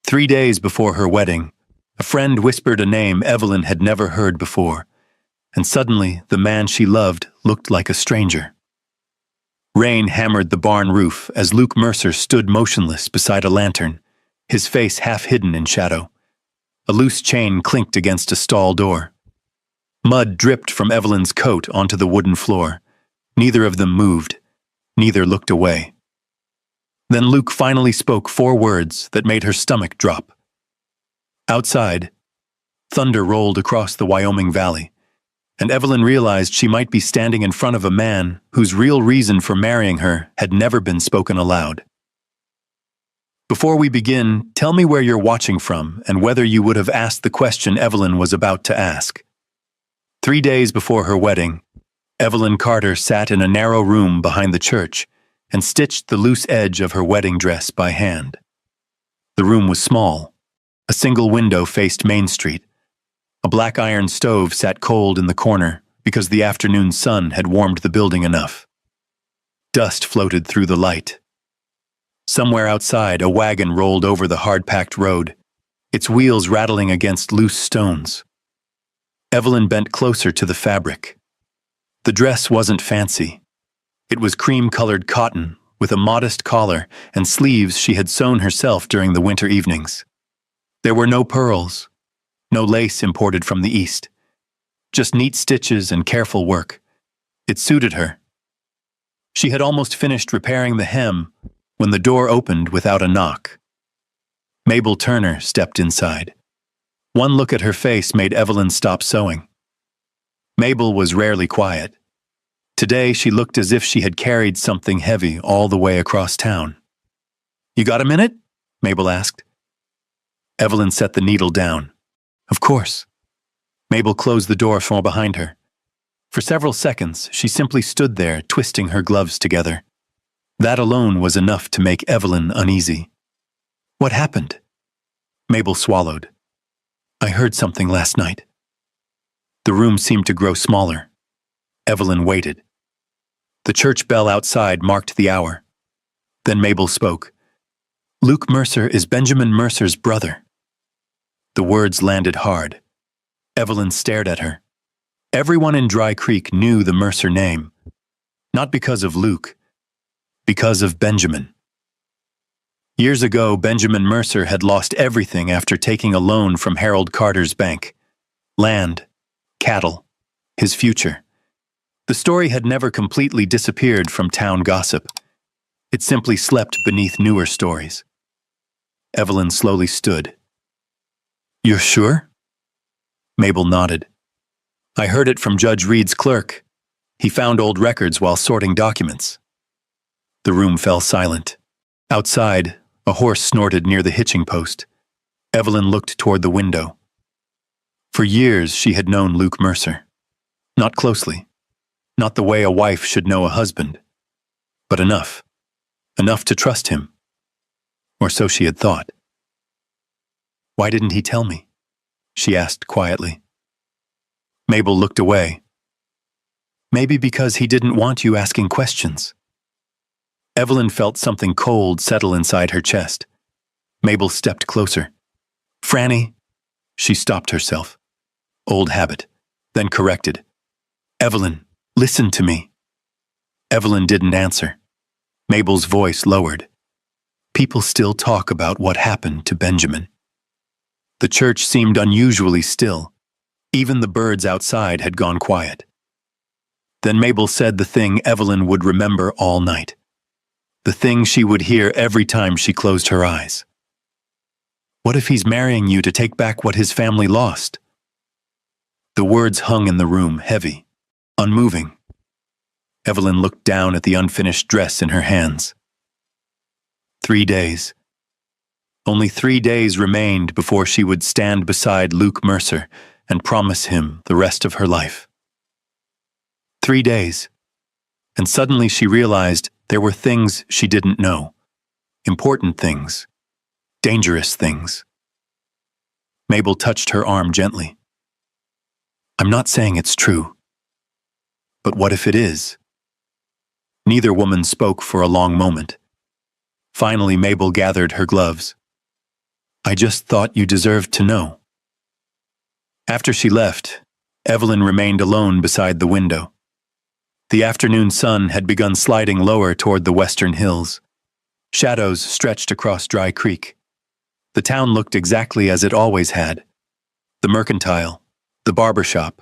3 days before her wedding, a friend whispered a name Evelyn had never heard before, and suddenly the man she loved looked like a stranger. Rain hammered the barn roof as Luke Mercer stood motionless beside a lantern, his face half hidden in shadow. A loose chain clinked against a stall door. Mud dripped from Evelyn's coat onto the wooden floor. Neither of them moved. Neither looked away. Then Luke finally spoke 4 words that made her stomach drop. Outside, thunder rolled across the Wyoming Valley, and Evelyn realized she might be standing in front of a man whose real reason for marrying her had never been spoken aloud. Before we begin, tell me where you're watching from and whether you would have asked the question Evelyn was about to ask. 3 days before her wedding, Evelyn Carter sat in a narrow room behind the church and stitched the loose edge of her wedding dress by hand. The room was small. A single window faced Main Street. A black iron stove sat cold in the corner because the afternoon sun had warmed the building enough. Dust floated through the light. Somewhere outside, a wagon rolled over the hard-packed road, its wheels rattling against loose stones. Evelyn bent closer to the fabric. The dress wasn't fancy. It was cream-colored cotton with a modest collar and sleeves she had sewn herself during the winter evenings. There were no pearls, no lace imported from the East, just neat stitches and careful work. It suited her. She had almost finished repairing the hem when the door opened without a knock. Mabel Turner stepped inside. One look at her face made Evelyn stop sewing. Mabel was rarely quiet. Today she looked as if she had carried something heavy all the way across town. "You got a minute?" Mabel asked. Evelyn set the needle down. "Of course." Mabel closed the door from behind her. For several seconds, she simply stood there, twisting her gloves together. That alone was enough to make Evelyn uneasy. "What happened?" Mabel swallowed. "I heard something last night." The room seemed to grow smaller. Evelyn waited. The church bell outside marked the hour. Then Mabel spoke. "Luke Mercer is Benjamin Mercer's brother." The words landed hard. Evelyn stared at her. Everyone in Dry Creek knew the Mercer name. Not because of Luke, because of Benjamin. Years ago, Benjamin Mercer had lost everything after taking a loan from Harold Carter's bank. Land, cattle, his future. The story had never completely disappeared from town gossip. It simply slept beneath newer stories. Evelyn slowly stood. "You're sure?" Mabel nodded. "I heard it from Judge Reed's clerk. He found old records while sorting documents." The room fell silent. Outside, a horse snorted near the hitching post. Evelyn looked toward the window. For years she had known Luke Mercer. Not closely. Not the way a wife should know a husband. But enough. Enough to trust him. Or so she had thought. "Why didn't he tell me?" she asked quietly. Mabel looked away. "Maybe because he didn't want you asking questions." Evelyn felt something cold settle inside her chest. Mabel stepped closer. "Franny," she stopped herself. Old habit, then corrected. "Evelyn, listen to me." Evelyn didn't answer. Mabel's voice lowered. "People still talk about what happened to Benjamin." The church seemed unusually still. Even the birds outside had gone quiet. Then Mabel said the thing Evelyn would remember all night. The thing she would hear every time she closed her eyes. "What if he's marrying you to take back what his family lost?" The words hung in the room, heavy, unmoving. Evelyn looked down at the unfinished dress in her hands. 3 days. Only 3 days remained before she would stand beside Luke Mercer and promise him the rest of her life. 3 days. And suddenly she realized there were things she didn't know. Important things. Dangerous things. Mabel touched her arm gently. "I'm not saying it's true. But what if it is?" Neither woman spoke for a long moment. Finally, Mabel gathered her gloves. I just thought you deserved to know." After she left, Evelyn remained alone beside the window. The afternoon sun had begun sliding lower toward the western hills. Shadows stretched across Dry Creek. The town looked exactly as it always had. The mercantile, the barber shop,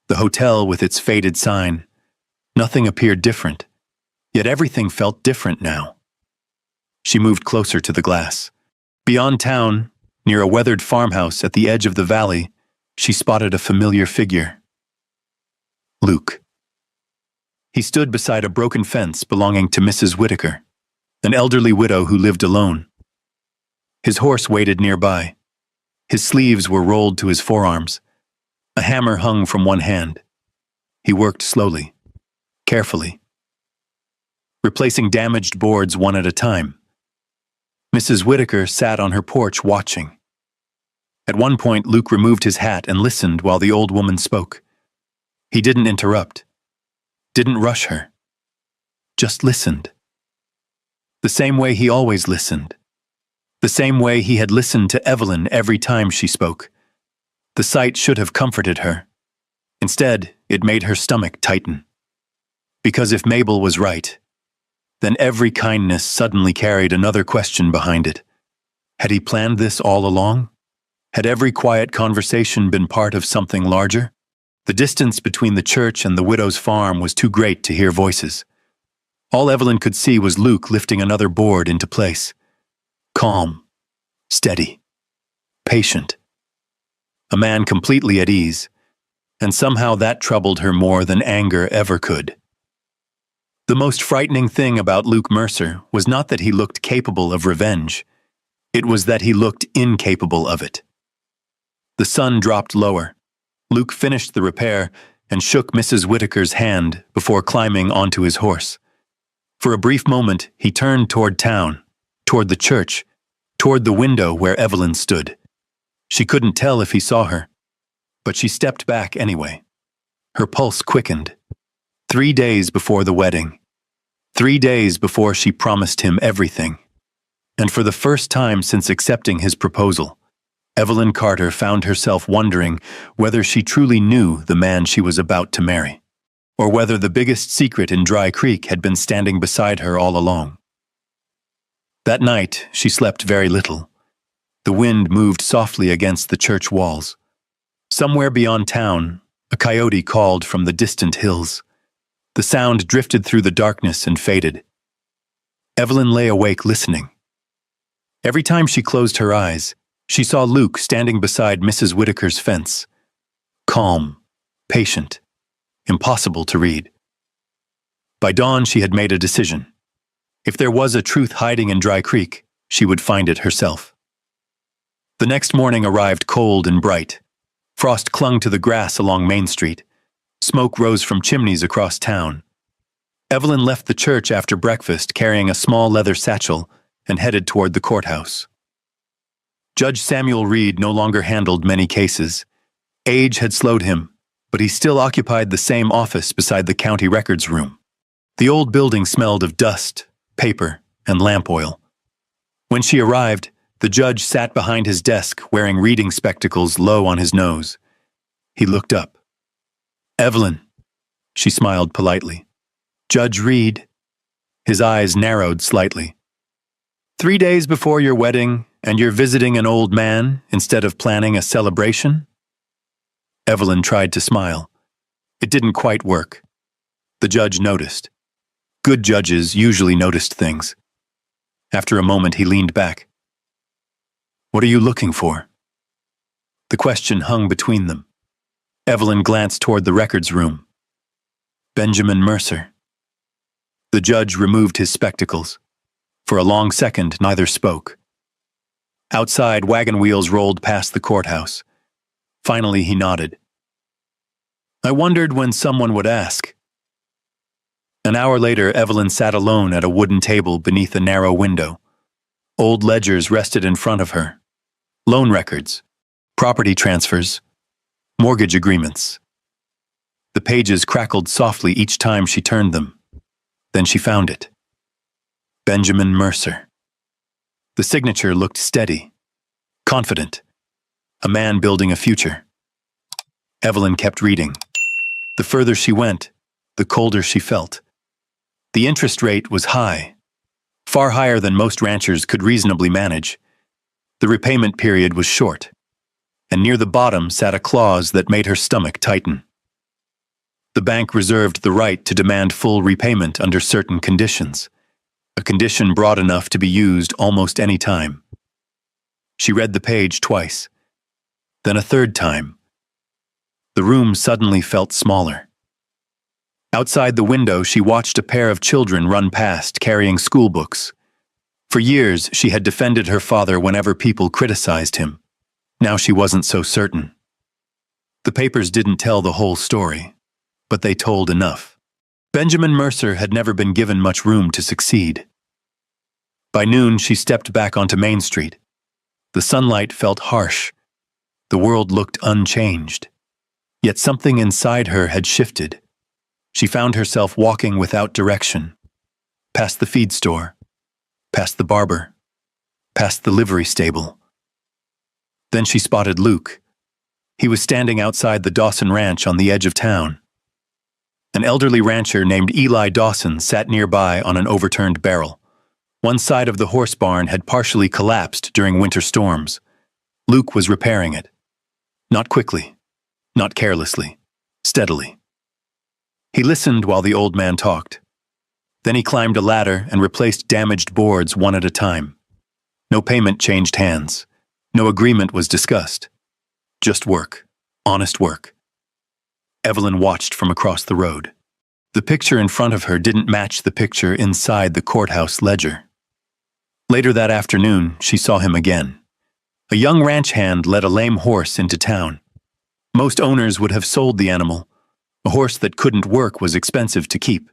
the hotel with its faded sign. Nothing appeared different, yet everything felt different now. She moved closer to the glass. Beyond town, near a weathered farmhouse at the edge of the valley, she spotted a familiar figure. Luke. He stood beside a broken fence belonging to Mrs. Whitaker, an elderly widow who lived alone. His horse waited nearby. His sleeves were rolled to his forearms. A hammer hung from one hand. He worked slowly, carefully, replacing damaged boards one at a time. Mrs. Whitaker sat on her porch watching. At one point, Luke removed his hat and listened while the old woman spoke. He didn't interrupt, didn't rush her, just listened. The same way he always listened. The same way he had listened to Evelyn every time she spoke. The sight should have comforted her. Instead, it made her stomach tighten. Because if Mabel was right, then every kindness suddenly carried another question behind it. Had he planned this all along? Had every quiet conversation been part of something larger? The distance between the church and the widow's farm was too great to hear voices. All Evelyn could see was Luke lifting another board into place. Calm, steady, patient. A man completely at ease, and somehow that troubled her more than anger ever could. The most frightening thing about Luke Mercer was not that he looked capable of revenge. It was that he looked incapable of it. The sun dropped lower. Luke finished the repair and shook Mrs. Whitaker's hand before climbing onto his horse. For a brief moment, he turned toward town, toward the church, toward the window where Evelyn stood. She couldn't tell if he saw her, but she stepped back anyway. Her pulse quickened. 3 days before the wedding. 3 days before she promised him everything. And for the first time since accepting his proposal, Evelyn Carter found herself wondering whether she truly knew the man she was about to marry, or whether the biggest secret in Dry Creek had been standing beside her all along. That night, she slept very little. The wind moved softly against the church walls. Somewhere beyond town, a coyote called from the distant hills. The sound drifted through the darkness and faded. Evelyn lay awake listening. Every time she closed her eyes, she saw Luke standing beside Mrs. Whitaker's fence. Calm, patient, impossible to read. By dawn, she had made a decision. If there was a truth hiding in Dry Creek, she would find it herself. The next morning arrived cold and bright. Frost clung to the grass along Main Street. Smoke rose from chimneys across town. Evelyn left the church after breakfast carrying a small leather satchel and headed toward the courthouse. Judge Samuel Reed no longer handled many cases. Age had slowed him, but he still occupied the same office beside the county records room. The old building smelled of dust, paper, and lamp oil. When she arrived, the judge sat behind his desk wearing reading spectacles low on his nose. He looked up. "Evelyn," she smiled politely. "Judge Reed." His eyes narrowed slightly. 3 days before your wedding, and you're visiting an old man instead of planning a celebration? Evelyn tried to smile. It didn't quite work. The judge noticed. Good judges usually noticed things. After a moment, he leaned back. "What are you looking for?" The question hung between them. Evelyn glanced toward the records room. Benjamin Mercer. The judge removed his spectacles. For a long second, neither spoke. Outside, wagon wheels rolled past the courthouse. Finally, he nodded. "I wondered when someone would ask." An hour later, Evelyn sat alone at a wooden table beneath a narrow window. Old ledgers rested in front of her. Loan records, property transfers, mortgage agreements. The pages crackled softly each time she turned them. Then she found it. Benjamin Mercer. The signature looked steady, confident. A man building a future. Evelyn kept reading. The further she went, the colder she felt. The interest rate was high, far higher than most ranchers could reasonably manage. The repayment period was short, and near the bottom sat a clause that made her stomach tighten. The bank reserved the right to demand full repayment under certain conditions, a condition broad enough to be used almost any time. She read the page twice, then a third time. The room suddenly felt smaller. Outside the window, she watched a pair of children run past carrying school books. For years, she had defended her father whenever people criticized him. Now she wasn't so certain. The papers didn't tell the whole story, but they told enough. Benjamin Mercer had never been given much room to succeed. By noon, she stepped back onto Main Street. The sunlight felt harsh. The world looked unchanged. Yet something inside her had shifted. She found herself walking without direction, past the feed store, past the barber, past the livery stable. Then she spotted Luke. He was standing outside the Dawson Ranch on the edge of town. An elderly rancher named Eli Dawson sat nearby on an overturned barrel. One side of the horse barn had partially collapsed during winter storms. Luke was repairing it. Not quickly, not carelessly, steadily. He listened while the old man talked. Then he climbed a ladder and replaced damaged boards one at a time. No payment changed hands. No agreement was discussed. Just work. Honest work. Evelyn watched from across the road. The picture in front of her didn't match the picture inside the courthouse ledger. Later that afternoon, she saw him again. A young ranch hand led a lame horse into town. Most owners would have sold the animal. A horse that couldn't work was expensive to keep.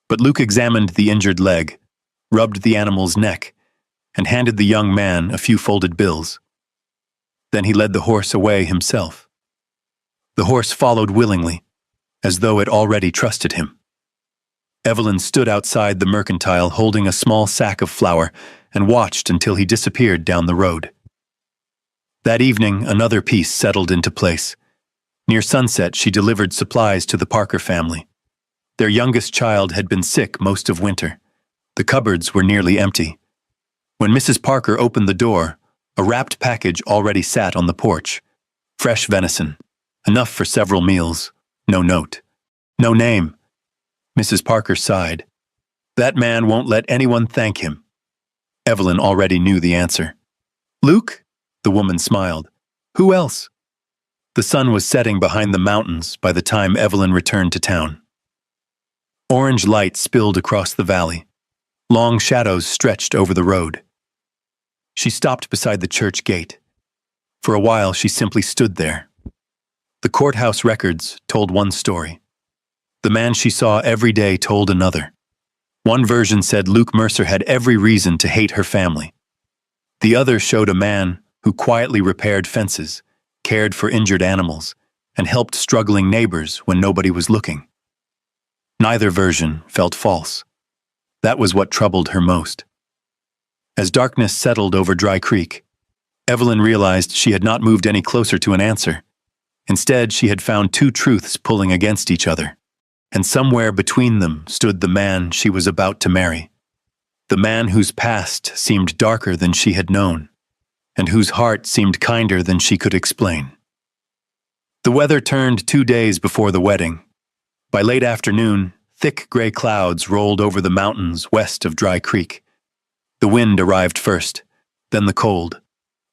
But Luke examined the injured leg, rubbed the animal's neck, and handed the young man a few folded bills. Then he led the horse away himself. The horse followed willingly, as though it already trusted him. Evelyn stood outside the mercantile holding a small sack of flour and watched until he disappeared down the road. That evening, another piece settled into place. Near sunset, she delivered supplies to the Parker family. Their youngest child had been sick most of winter. The cupboards were nearly empty. When Mrs. Parker opened the door, a wrapped package already sat on the porch. Fresh venison. Enough for several meals. No note. No name. Mrs. Parker sighed. That man won't let anyone thank him. Evelyn already knew the answer. Luke? The woman smiled. Who else? The sun was setting behind the mountains by the time Evelyn returned to town. Orange light spilled across the valley. Long shadows stretched over the road. She stopped beside the church gate. For a while, she simply stood there. The courthouse records told one story. The man she saw every day told another. One version said Luke Mercer had every reason to hate her family. The other showed a man who quietly repaired fences, cared for injured animals, and helped struggling neighbors when nobody was looking. Neither version felt false. That was what troubled her most. As darkness settled over Dry Creek, Evelyn realized she had not moved any closer to an answer. Instead, she had found two truths pulling against each other. And somewhere between them stood the man she was about to marry. The man whose past seemed darker than she had known, and whose heart seemed kinder than she could explain. The weather turned 2 days before the wedding. By late afternoon, thick gray clouds rolled over the mountains west of Dry Creek. The wind arrived first, then the cold.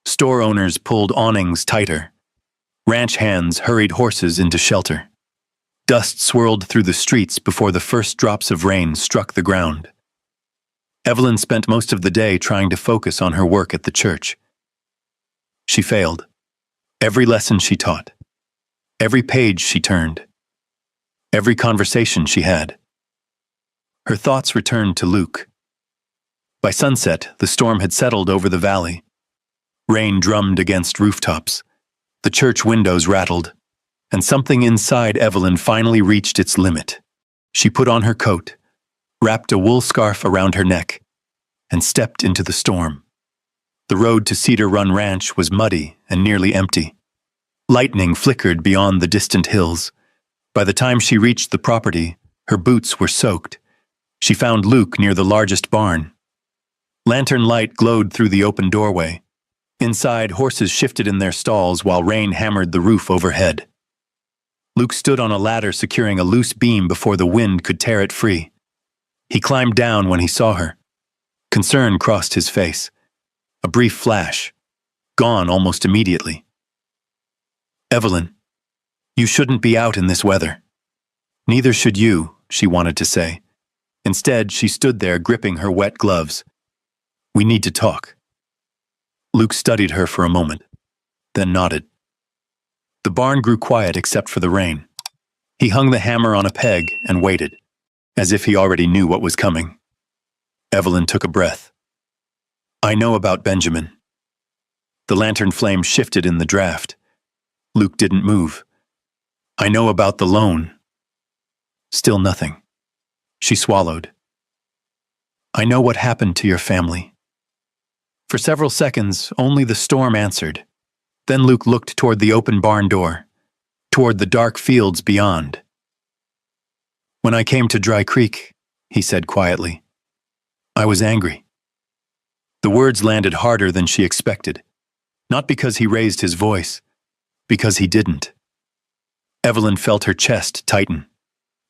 Store owners pulled awnings tighter. Ranch hands hurried horses into shelter. Dust swirled through the streets before the first drops of rain struck the ground. Evelyn spent most of the day trying to focus on her work at the church. She failed. Every lesson she taught. Every page she turned. Every conversation she had. Her thoughts returned to Luke. By sunset, the storm had settled over the valley. Rain drummed against rooftops. The church windows rattled. And something inside Evelyn finally reached its limit. She put on her coat, wrapped a wool scarf around her neck, and stepped into the storm. The road to Cedar Run Ranch was muddy and nearly empty. Lightning flickered beyond the distant hills. By the time she reached the property, her boots were soaked. She found Luke near the largest barn. Lantern light glowed through the open doorway. Inside, horses shifted in their stalls while rain hammered the roof overhead. Luke stood on a ladder securing a loose beam before the wind could tear it free. He climbed down when he saw her. Concern crossed his face. A brief flash, gone almost immediately. "Evelyn, you shouldn't be out in this weather." "Neither should you," she wanted to say. Instead, she stood there gripping her wet gloves. "We need to talk." Luke studied her for a moment, then nodded. The barn grew quiet except for the rain. He hung the hammer on a peg and waited, as if he already knew what was coming. Evelyn took a breath. "I know about Benjamin." The lantern flame shifted in the draft. Luke didn't move. "I know about the loan." Still nothing. She swallowed. "I know what happened to your family." For several seconds, only the storm answered. Then Luke looked toward the open barn door, toward the dark fields beyond. "When I came to Dry Creek," he said quietly, "I was angry." The words landed harder than she expected, not because he raised his voice, because he didn't. Evelyn felt her chest tighten.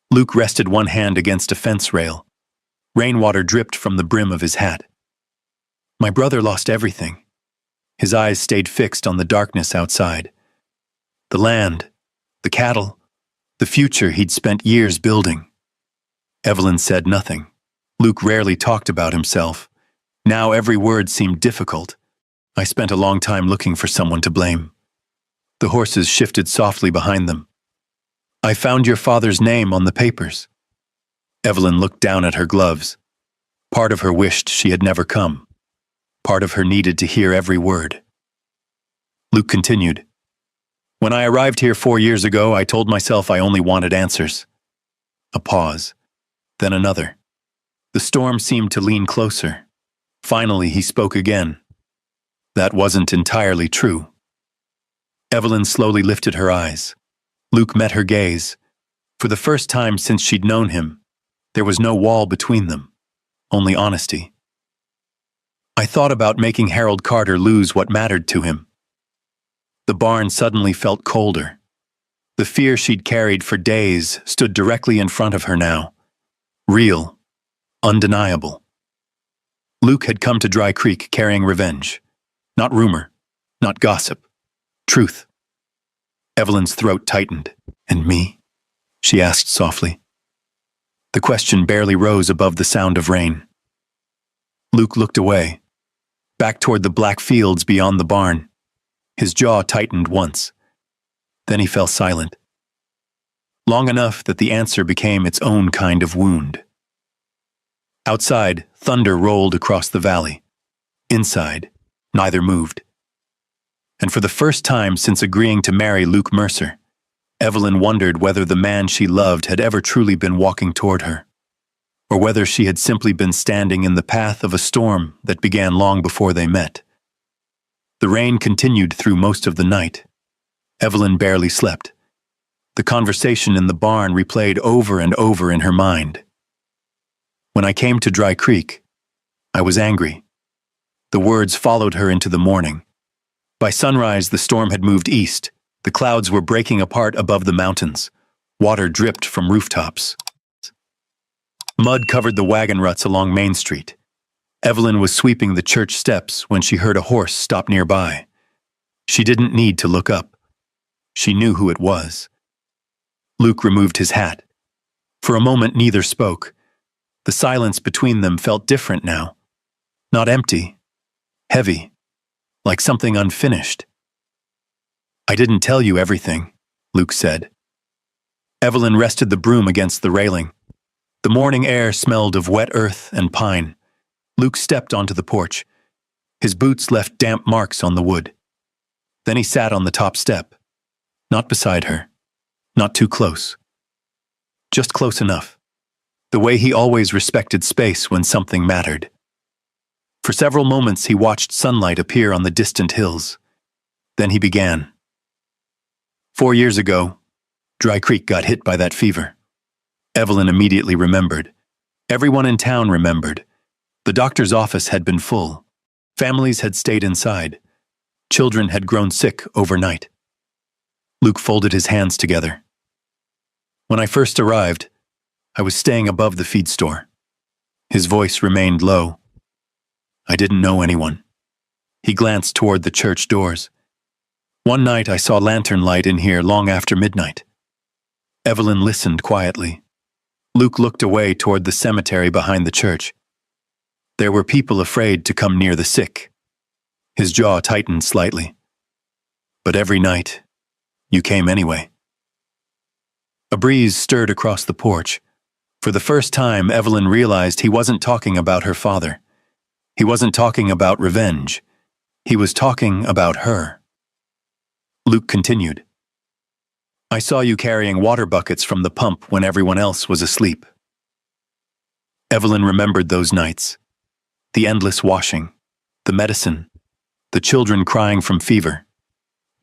Luke rested one hand against a fence rail. Rainwater dripped from the brim of his hat. "My brother lost everything." His eyes stayed fixed on the darkness outside. The land, the cattle, the future he'd spent years building. Evelyn said nothing. Luke rarely talked about himself. Now every word seemed difficult. "I spent a long time looking for someone to blame." The horses shifted softly behind them. "I found your father's name on the papers." Evelyn looked down at her gloves. Part of her wished she had never come. Part of her needed to hear every word. Luke continued. "When I arrived here 4 years ago, I told myself I only wanted answers." A pause, then another. The storm seemed to lean closer. Finally, he spoke again. That wasn't entirely true. Evelyn slowly lifted her eyes. Luke met her gaze. For the first time since she'd known him, there was no wall between them, only honesty. "I thought about making Harold Carter lose what mattered to him." The barn suddenly felt colder. The fear she'd carried for days stood directly in front of her now. Real, undeniable. Luke had come to Dry Creek carrying revenge. Not rumor, not gossip. Truth. Evelyn's throat tightened. "And me?" she asked softly. The question barely rose above the sound of rain. Luke looked away, back toward the black fields beyond the barn. His jaw tightened once. Then he fell silent. Long enough that the answer became its own kind of wound. Outside, thunder rolled across the valley. Inside, neither moved. And for the first time since agreeing to marry Luke Mercer, Evelyn wondered whether the man she loved had ever truly been walking toward her, or whether she had simply been standing in the path of a storm that began long before they met. The rain continued through most of the night. Evelyn barely slept. The conversation in the barn replayed over and over in her mind. "When I came to Dry Creek, I was angry." The words followed her into the morning. By sunrise, the storm had moved east. The clouds were breaking apart above the mountains. Water dripped from rooftops. Mud covered the wagon ruts along Main Street. Evelyn was sweeping the church steps when she heard a horse stop nearby. She didn't need to look up. She knew who it was. Luke removed his hat. For a moment, neither spoke. The silence between them felt different now. Not empty, heavy, like something unfinished. "I didn't tell you everything," Luke said. Evelyn rested the broom against the railing. The morning air smelled of wet earth and pine. Luke stepped onto the porch. His boots left damp marks on the wood. Then he sat on the top step. Not beside her. Not too close. Just close enough. The way he always respected space when something mattered. For several moments he watched sunlight appear on the distant hills. Then he began. 4 years ago, Dry Creek got hit by that fever. Evelyn immediately remembered. Everyone in town remembered. The doctor's office had been full. Families had stayed inside. Children had grown sick overnight. Luke folded his hands together. When I first arrived, I was staying above the feed store. His voice remained low. I didn't know anyone. He glanced toward the church doors. One night I saw lantern light in here long after midnight. Evelyn listened quietly. Luke looked away toward the cemetery behind the church. There were people afraid to come near the sick. His jaw tightened slightly. But every night, you came anyway. A breeze stirred across the porch. For the first time, Evelyn realized he wasn't talking about her father. He wasn't talking about revenge. He was talking about her. Luke continued. I saw you carrying water buckets from the pump when everyone else was asleep. Evelyn remembered those nights. The endless washing, the medicine, the children crying from fever,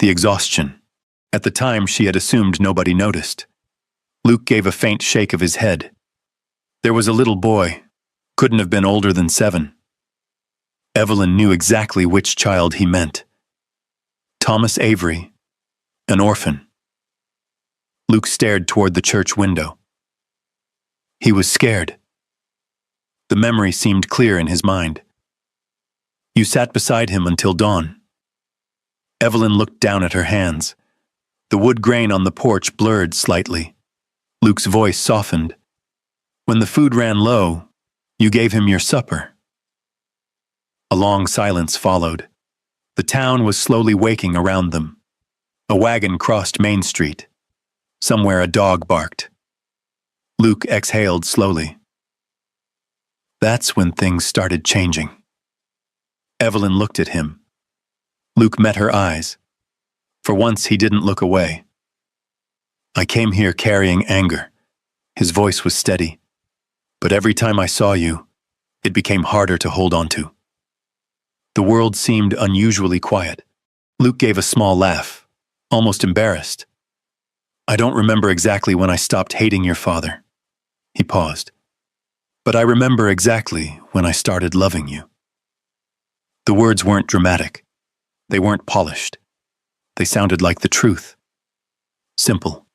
the exhaustion. At the time, she had assumed nobody noticed. Luke gave a faint shake of his head. There was a little boy, couldn't have been older than 7. Evelyn knew exactly which child he meant. Thomas Avery, an orphan. Luke stared toward the church window. He was scared. The memory seemed clear in his mind. You sat beside him until dawn. Evelyn looked down at her hands. The wood grain on the porch blurred slightly. Luke's voice softened. When the food ran low, you gave him your supper. A long silence followed. The town was slowly waking around them. A wagon crossed Main Street. Somewhere a dog barked. Luke exhaled slowly. That's when things started changing. Evelyn looked at him. Luke met her eyes. For once, he didn't look away. I came here carrying anger. His voice was steady. But every time I saw you, it became harder to hold on to. The world seemed unusually quiet. Luke gave a small laugh, almost embarrassed. I don't remember exactly when I stopped hating your father. He paused. But I remember exactly when I started loving you. The words weren't dramatic. They weren't polished. They sounded like the truth. Simple.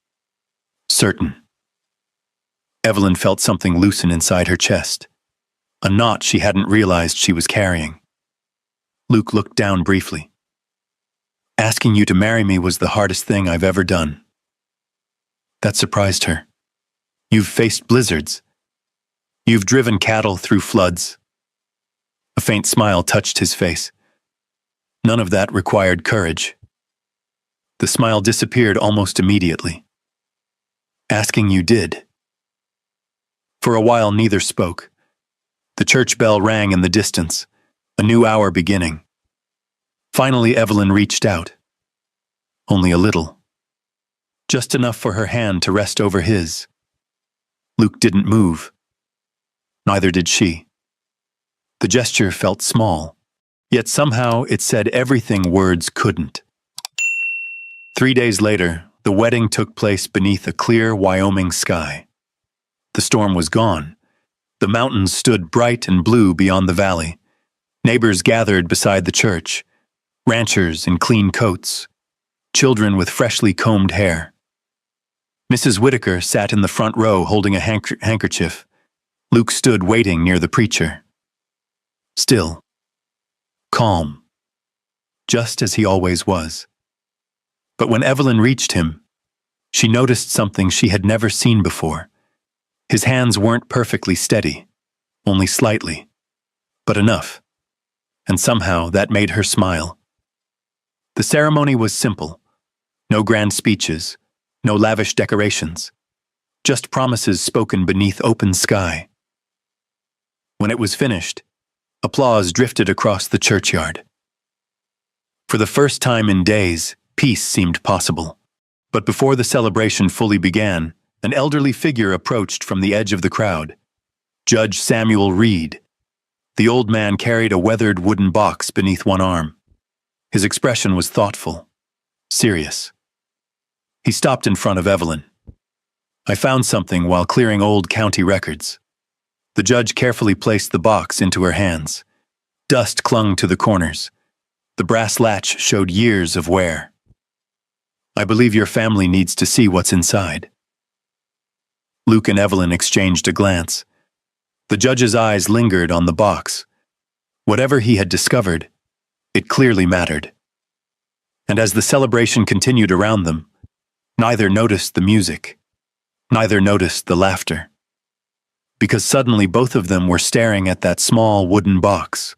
Certain. Evelyn felt something loosen inside her chest. A knot she hadn't realized she was carrying. Luke looked down briefly. Asking you to marry me was the hardest thing I've ever done. That surprised her. You've faced blizzards. You've driven cattle through floods. A faint smile touched his face. None of that required courage. The smile disappeared almost immediately. Asking you did. For a while, neither spoke. The church bell rang in the distance, a new hour beginning. Finally, Evelyn reached out. Only a little. Just enough for her hand to rest over his. Luke didn't move. Neither did she. The gesture felt small, yet somehow it said everything words couldn't. 3 days later, the wedding took place beneath a clear Wyoming sky. The storm was gone. The mountains stood bright and blue beyond the valley. Neighbors gathered beside the church. Ranchers in clean coats. Children with freshly combed hair. Mrs. Whitaker sat in the front row holding a handkerchief. Luke stood waiting near the preacher. Still. Calm. Just as he always was. But when Evelyn reached him, she noticed something she had never seen before. His hands weren't perfectly steady, only slightly, but enough. And somehow that made her smile. The ceremony was simple. No grand speeches, no lavish decorations. Just promises spoken beneath open sky. When it was finished, applause drifted across the churchyard. For the first time in days, peace seemed possible. But before the celebration fully began, an elderly figure approached from the edge of the crowd. Judge Samuel Reed. The old man carried a weathered wooden box beneath one arm. His expression was thoughtful, serious. He stopped in front of Evelyn. "I found something while clearing old county records." The judge carefully placed the box into her hands. Dust clung to the corners. The brass latch showed years of wear. "I believe your family needs to see what's inside." Luke and Evelyn exchanged a glance. The judge's eyes lingered on the box. Whatever he had discovered, it clearly mattered. And as the celebration continued around them, neither noticed the music, neither noticed the laughter. Because suddenly both of them were staring at that small wooden box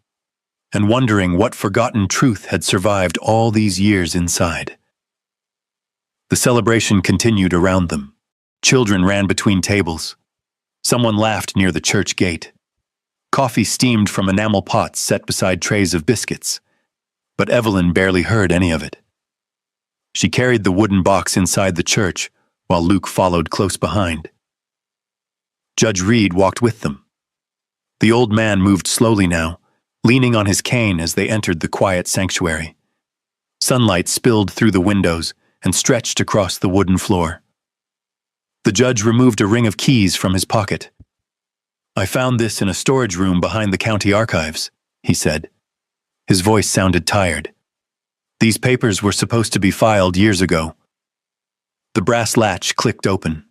and wondering what forgotten truth had survived all these years inside. The celebration continued around them. Children ran between tables. Someone laughed near the church gate. Coffee steamed from enamel pots set beside trays of biscuits, but Evelyn barely heard any of it. She carried the wooden box inside the church while Luke followed close behind. Judge Reed walked with them. The old man moved slowly now, leaning on his cane as they entered the quiet sanctuary. Sunlight spilled through the windows and stretched across the wooden floor. The judge removed a ring of keys from his pocket. "I found this in a storage room behind the county archives," he said. His voice sounded tired. "These papers were supposed to be filed years ago." The brass latch clicked open.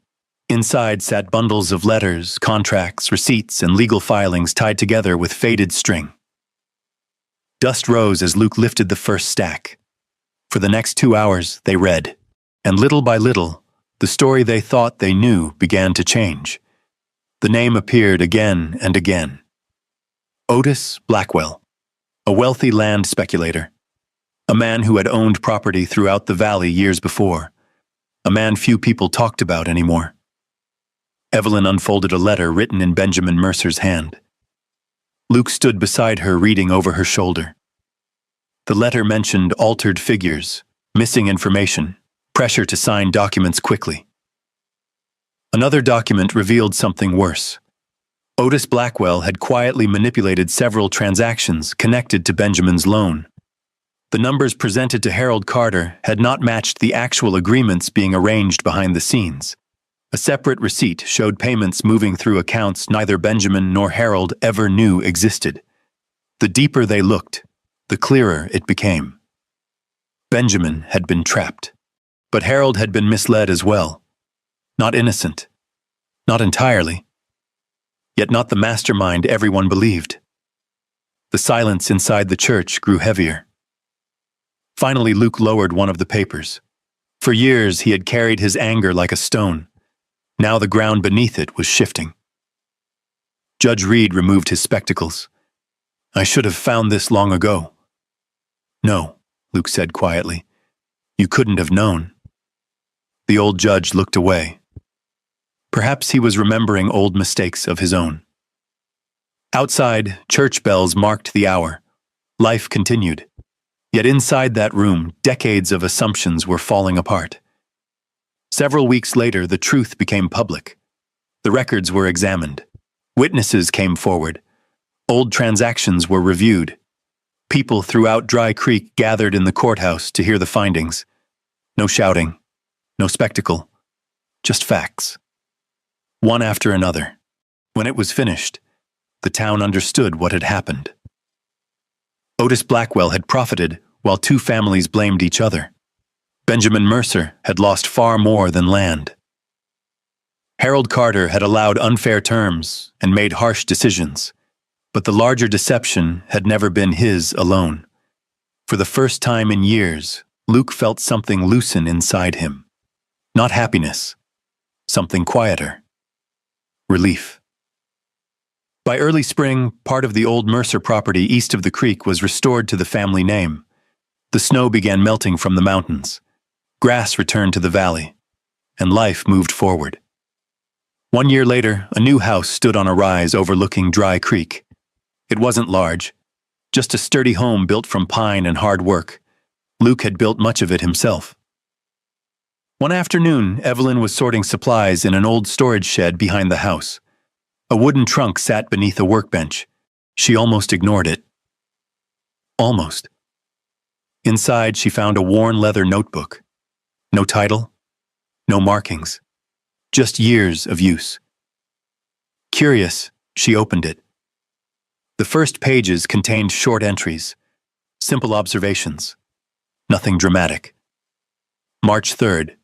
Inside sat bundles of letters, contracts, receipts, and legal filings tied together with faded string. Dust rose as Luke lifted the first stack. For the next 2 hours, they read, and little by little, the story they thought they knew began to change. The name appeared again and again. Otis Blackwell, a wealthy land speculator, a man who had owned property throughout the valley years before, a man few people talked about anymore. Evelyn unfolded a letter written in Benjamin Mercer's hand. Luke stood beside her, reading over her shoulder. The letter mentioned altered figures, missing information, pressure to sign documents quickly. Another document revealed something worse. Otis Blackwell had quietly manipulated several transactions connected to Benjamin's loan. The numbers presented to Harold Carter had not matched the actual agreements being arranged behind the scenes. A separate receipt showed payments moving through accounts neither Benjamin nor Harold ever knew existed. The deeper they looked, the clearer it became. Benjamin had been trapped, but Harold had been misled as well. Not innocent, not entirely, yet not the mastermind everyone believed. The silence inside the church grew heavier. Finally, Luke lowered one of the papers. For years, he had carried his anger like a stone. Now the ground beneath it was shifting. Judge Reed removed his spectacles. "I should have found this long ago." "No," Luke said quietly. "You couldn't have known." The old judge looked away. Perhaps he was remembering old mistakes of his own. Outside, church bells marked the hour. Life continued. Yet inside that room, decades of assumptions were falling apart. Several weeks later, the truth became public. The records were examined. Witnesses came forward. Old transactions were reviewed. People throughout Dry Creek gathered in the courthouse to hear the findings. No shouting, no spectacle, just facts. One after another. When it was finished, the town understood what had happened. Otis Blackwell had profited while two families blamed each other. Benjamin Mercer had lost far more than land. Harold Carter had allowed unfair terms and made harsh decisions, but the larger deception had never been his alone. For the first time in years, Luke felt something loosen inside him. Not happiness, something quieter. Relief. By early spring, part of the old Mercer property east of the creek was restored to the family name. The snow began melting from the mountains. Grass returned to the valley, and life moved forward. 1 year later, a new house stood on a rise overlooking Dry Creek. It wasn't large, just a sturdy home built from pine and hard work. Luke had built much of it himself. One afternoon, Evelyn was sorting supplies in an old storage shed behind the house. A wooden trunk sat beneath a workbench. She almost ignored it. Almost. Inside, she found a worn leather notebook. No title, no markings, just years of use. Curious, she opened it. The first pages contained short entries, simple observations, nothing dramatic. March 3rd.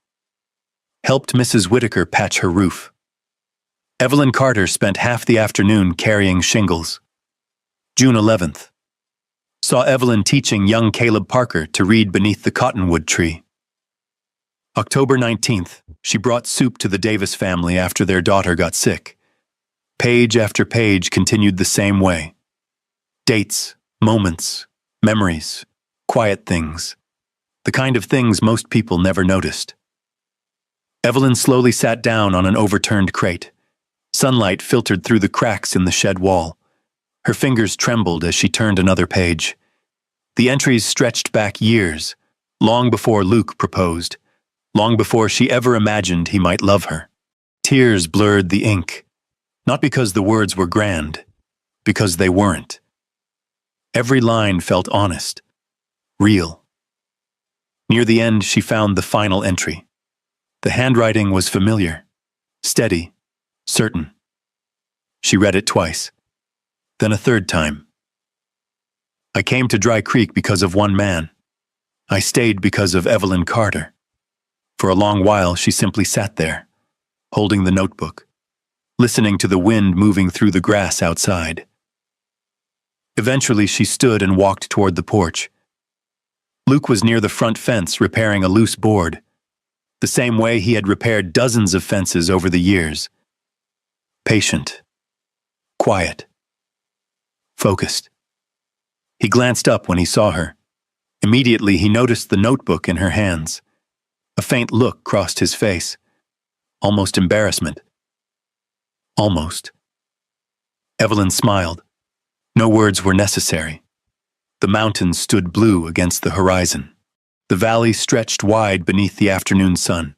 Helped Mrs. Whitaker patch her roof. Evelyn Carter spent half the afternoon carrying shingles. June 11th. Saw Evelyn teaching young Caleb Parker to read beneath the cottonwood tree. October 19th, she brought soup to the Davis family after their daughter got sick. Page after page continued the same way. Dates, moments, memories, quiet things. The kind of things most people never noticed. Evelyn slowly sat down on an overturned crate. Sunlight filtered through the cracks in the shed wall. Her fingers trembled as she turned another page. The entries stretched back years, long before Luke proposed, long before she ever imagined he might love her. Tears blurred the ink, not because the words were grand, because they weren't. Every line felt honest, real. Near the end, she found the final entry. The handwriting was familiar, steady, certain. She read it twice, then a third time. I came to Dry Creek because of one man. I stayed because of Evelyn Carter. For a long while, she simply sat there, holding the notebook, listening to the wind moving through the grass outside. Eventually, she stood and walked toward the porch. Luke was near the front fence repairing a loose board, the same way he had repaired dozens of fences over the years. Patient, quiet, focused. He glanced up when he saw her. Immediately, he noticed the notebook in her hands. A faint look crossed his face, almost embarrassment. Almost. Evelyn smiled. No words were necessary. The mountains stood blue against the horizon. The valley stretched wide beneath the afternoon sun.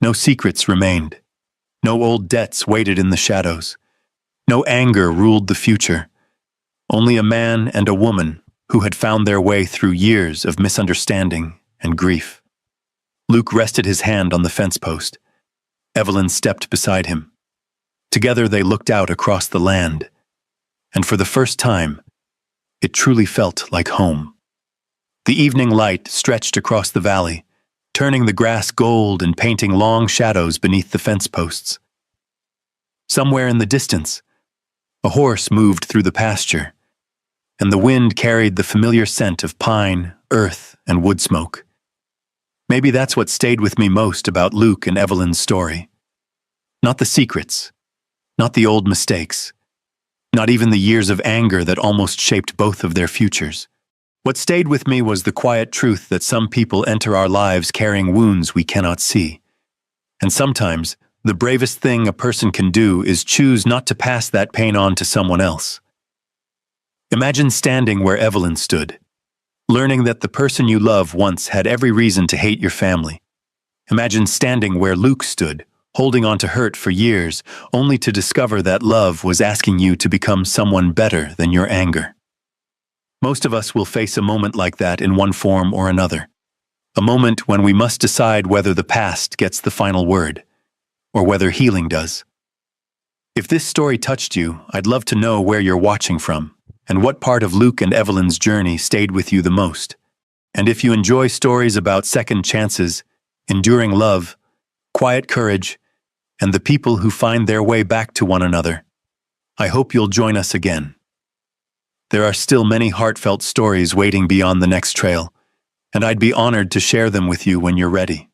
No secrets remained. No old debts waited in the shadows. No anger ruled the future. Only a man and a woman who had found their way through years of misunderstanding and grief. Luke rested his hand on the fence post. Evelyn stepped beside him. Together they looked out across the land, and for the first time, it truly felt like home. The evening light stretched across the valley, turning the grass gold and painting long shadows beneath the fence posts. Somewhere in the distance, a horse moved through the pasture, and the wind carried the familiar scent of pine, earth, and wood smoke. Maybe that's what stayed with me most about Luke and Evelyn's story. Not the secrets, not the old mistakes, not even the years of anger that almost shaped both of their futures. What stayed with me was the quiet truth that some people enter our lives carrying wounds we cannot see. And sometimes, the bravest thing a person can do is choose not to pass that pain on to someone else. Imagine standing where Evelyn stood, learning that the person you love once had every reason to hate your family. Imagine standing where Luke stood, holding on to hurt for years, only to discover that love was asking you to become someone better than your anger. Most of us will face a moment like that in one form or another. A moment when we must decide whether the past gets the final word, or whether healing does. If this story touched you, I'd love to know where you're watching from, and what part of Luke and Evelyn's journey stayed with you the most. And if you enjoy stories about second chances, enduring love, quiet courage, and the people who find their way back to one another, I hope you'll join us again. There are still many heartfelt stories waiting beyond the next trail, and I'd be honored to share them with you when you're ready.